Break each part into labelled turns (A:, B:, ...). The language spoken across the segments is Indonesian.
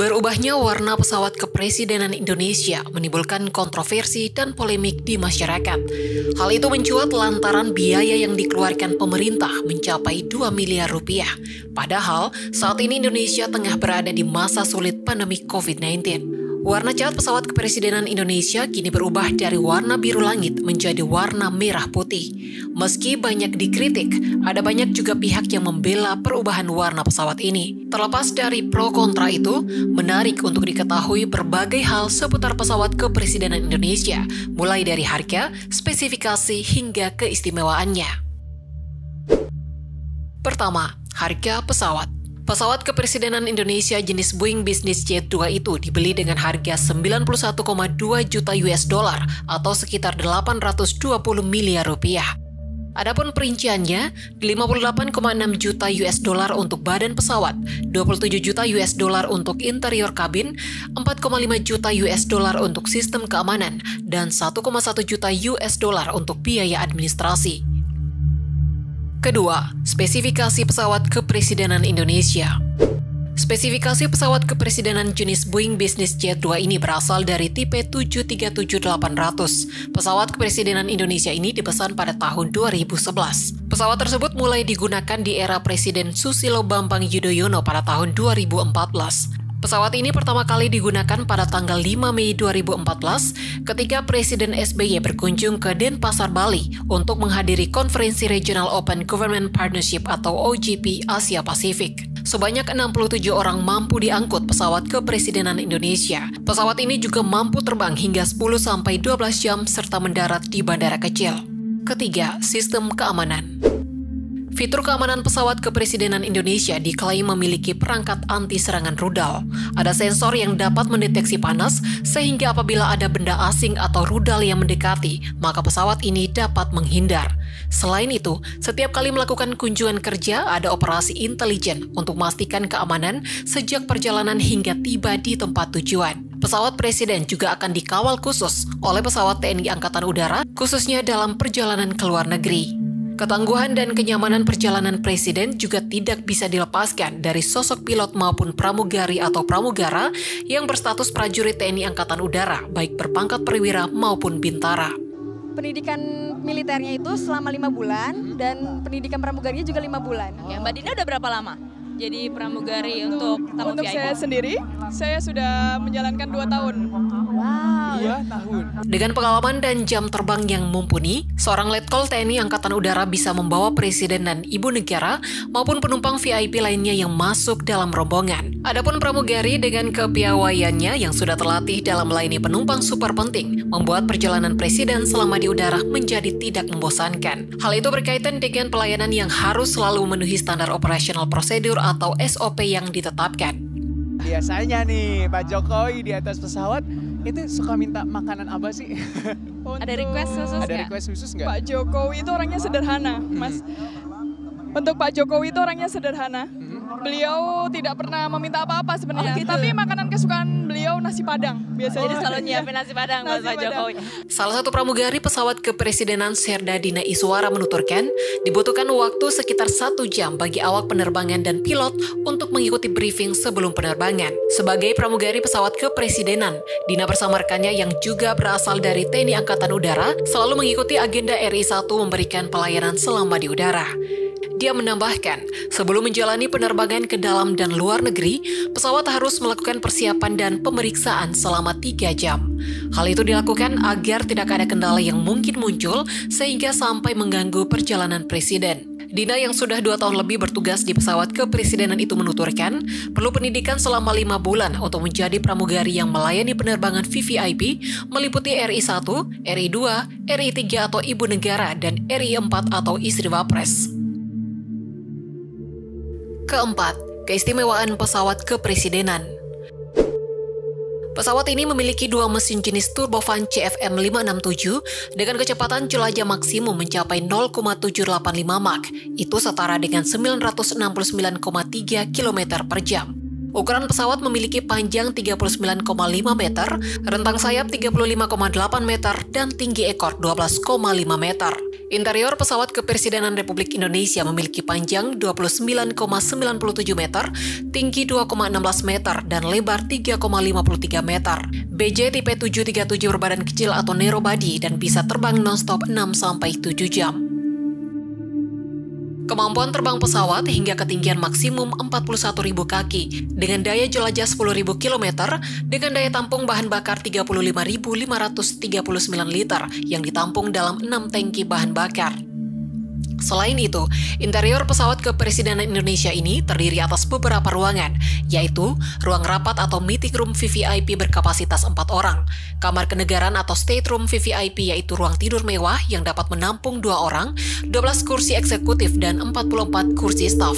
A: Berubahnya warna pesawat kepresidenan Indonesia menimbulkan kontroversi dan polemik di masyarakat. Hal itu mencuat lantaran biaya yang dikeluarkan pemerintah mencapai 2 miliar rupiah. Padahal saat ini Indonesia tengah berada di masa sulit pandemi COVID-19. Warna cat pesawat kepresidenan Indonesia kini berubah dari warna biru langit menjadi warna merah putih. Meski banyak dikritik, ada banyak juga pihak yang membela perubahan warna pesawat ini. Terlepas dari pro kontra itu, menarik untuk diketahui berbagai hal seputar pesawat kepresidenan Indonesia, mulai dari harga, spesifikasi, hingga keistimewaannya. Pertama, harga pesawat. Pesawat kepresidenan Indonesia jenis Boeing Business Jet 2 itu dibeli dengan harga 91,2 juta US dollar atau sekitar 820 miliar rupiah. Adapun perinciannya, 58,6 juta US dollar untuk badan pesawat, 27 juta US dollar untuk interior kabin, 4,5 juta US dollar untuk sistem keamanan, dan 1,1 juta US dollar untuk biaya administrasi. Kedua, spesifikasi pesawat kepresidenan Indonesia. Spesifikasi pesawat kepresidenan jenis Boeing Business Jet 2 ini berasal dari tipe 737-800. Pesawat kepresidenan Indonesia ini dipesan pada tahun 2011. Pesawat tersebut mulai digunakan di era Presiden Susilo Bambang Yudhoyono pada tahun 2014. Pesawat ini pertama kali digunakan pada tanggal 5 Mei 2014 ketika Presiden SBY berkunjung ke Denpasar, Bali untuk menghadiri konferensi Regional Open Government Partnership atau OGP Asia Pasifik. Sebanyak 67 orang mampu diangkut pesawat kepresidenan Indonesia. Pesawat ini juga mampu terbang hingga 10-12 jam serta mendarat di bandara kecil. Ketiga, sistem keamanan. Fitur keamanan pesawat kepresidenan Indonesia diklaim memiliki perangkat anti-serangan rudal. Ada sensor yang dapat mendeteksi panas, sehingga apabila ada benda asing atau rudal yang mendekati, maka pesawat ini dapat menghindar. Selain itu, setiap kali melakukan kunjungan kerja, ada operasi intelijen untuk memastikan keamanan sejak perjalanan hingga tiba di tempat tujuan. Pesawat presiden juga akan dikawal khusus oleh pesawat TNI Angkatan Udara, khususnya dalam perjalanan ke luar negeri. Ketangguhan dan kenyamanan perjalanan presiden juga tidak bisa dilepaskan dari sosok pilot maupun pramugari atau pramugara yang berstatus prajurit TNI Angkatan Udara, baik berpangkat perwira maupun bintara.
B: Pendidikan militernya itu selama 5 bulan dan pendidikan pramugarinya juga 5 bulan.
C: Ya, Mbak Dina udah berapa lama jadi pramugari untuk tamu
D: Untuk
C: VIP?
D: saya sendiri, saya sudah menjalankan 2 tahun.
B: Wow.
D: 2 tahun.
A: Dengan pengalaman dan jam terbang yang mumpuni, seorang letkol TNI Angkatan Udara bisa membawa presiden dan ibu negara maupun penumpang VIP lainnya yang masuk dalam rombongan. Adapun pramugari dengan kepiawaiannya yang sudah terlatih dalam melayani penumpang super penting, membuat perjalanan presiden selama di udara menjadi tidak membosankan. Hal itu berkaitan dengan pelayanan yang harus selalu memenuhi standar operasional prosedur atau SOP yang ditetapkan.
E: Biasanya nih Pak Jokowi di atas pesawat itu suka minta makanan apa sih?
C: Ada request khusus
E: Ada
C: nggak?
E: request khusus nggak?
D: Pak Jokowi itu orangnya sederhana, Mas. Untuk Pak Jokowi itu orangnya sederhana. Beliau tidak pernah meminta apa-apa sebenarnya.
C: Oh, gitu.
D: Tapi makanan kesukaan beliau nasi Padang biasanya.
C: Jadi selalu nyiapin nasi Padang buat
D: Nasi
C: Pak
D: Padang.
C: Jokowi.
A: Salah satu pramugari pesawat kepresidenan Serda Dina Iswara menuturkan, dibutuhkan waktu sekitar 1 jam bagi awak penerbangan dan pilot untuk mengikuti briefing sebelum penerbangan. Sebagai pramugari pesawat kepresidenan, Dina bersama rekannya yang juga berasal dari TNI Angkatan Udara selalu mengikuti agenda RI1 memberikan pelayanan selama di udara. Dia menambahkan, sebelum menjalani penerbangan ke dalam dan luar negeri, pesawat harus melakukan persiapan dan pemeriksaan selama 3 jam. Hal itu dilakukan agar tidak ada kendala yang mungkin muncul sehingga sampai mengganggu perjalanan presiden. Dina yang sudah 2 tahun lebih bertugas di pesawat kepresidenan itu menuturkan, perlu pendidikan selama 5 bulan untuk menjadi pramugari yang melayani penerbangan VVIP, meliputi RI1, RI2, RI3 atau Ibu Negara, dan RI4 atau Istri Wapres. Keempat, keistimewaan pesawat kepresidenan. Pesawat ini memiliki 2 mesin jenis turbofan CFM 567 dengan kecepatan jelajah maksimum mencapai 0,785 Mach. Itu setara dengan 969,3 km per jam. Ukuran pesawat memiliki panjang 39,5 meter, rentang sayap 35,8 meter, dan tinggi ekor 12,5 meter. Interior pesawat Kepresidenan Republik Indonesia memiliki panjang 29,97 meter, tinggi 2,16 meter, dan lebar 3,53 meter. BJ tipe 737 berbadan kecil atau narrow body dan bisa terbang non-stop 6-7 jam. Kemampuan terbang pesawat hingga ketinggian maksimum 41.000 kaki dengan daya jelajah 10.000 km dengan daya tampung bahan bakar 35.539 liter yang ditampung dalam 6 tangki bahan bakar. Selain itu, interior pesawat Kepresidenan Indonesia ini terdiri atas beberapa ruangan, yaitu ruang rapat atau meeting room VVIP berkapasitas 4 orang, kamar kenegaraan atau stateroom VVIP yaitu ruang tidur mewah yang dapat menampung 2 orang, 12 kursi eksekutif, dan 44 kursi staf.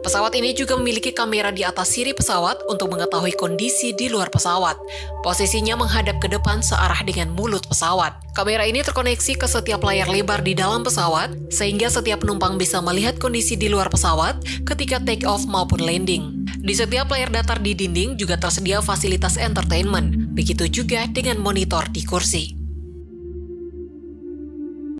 A: Pesawat ini juga memiliki kamera di atas siri pesawat untuk mengetahui kondisi di luar pesawat. Posisinya menghadap ke depan searah dengan mulut pesawat. Kamera ini terkoneksi ke setiap layar lebar di dalam pesawat, sehingga setiap penumpang bisa melihat kondisi di luar pesawat ketika take off maupun landing. Di setiap layar datar di dinding juga tersedia fasilitas entertainment, begitu juga dengan monitor di kursi.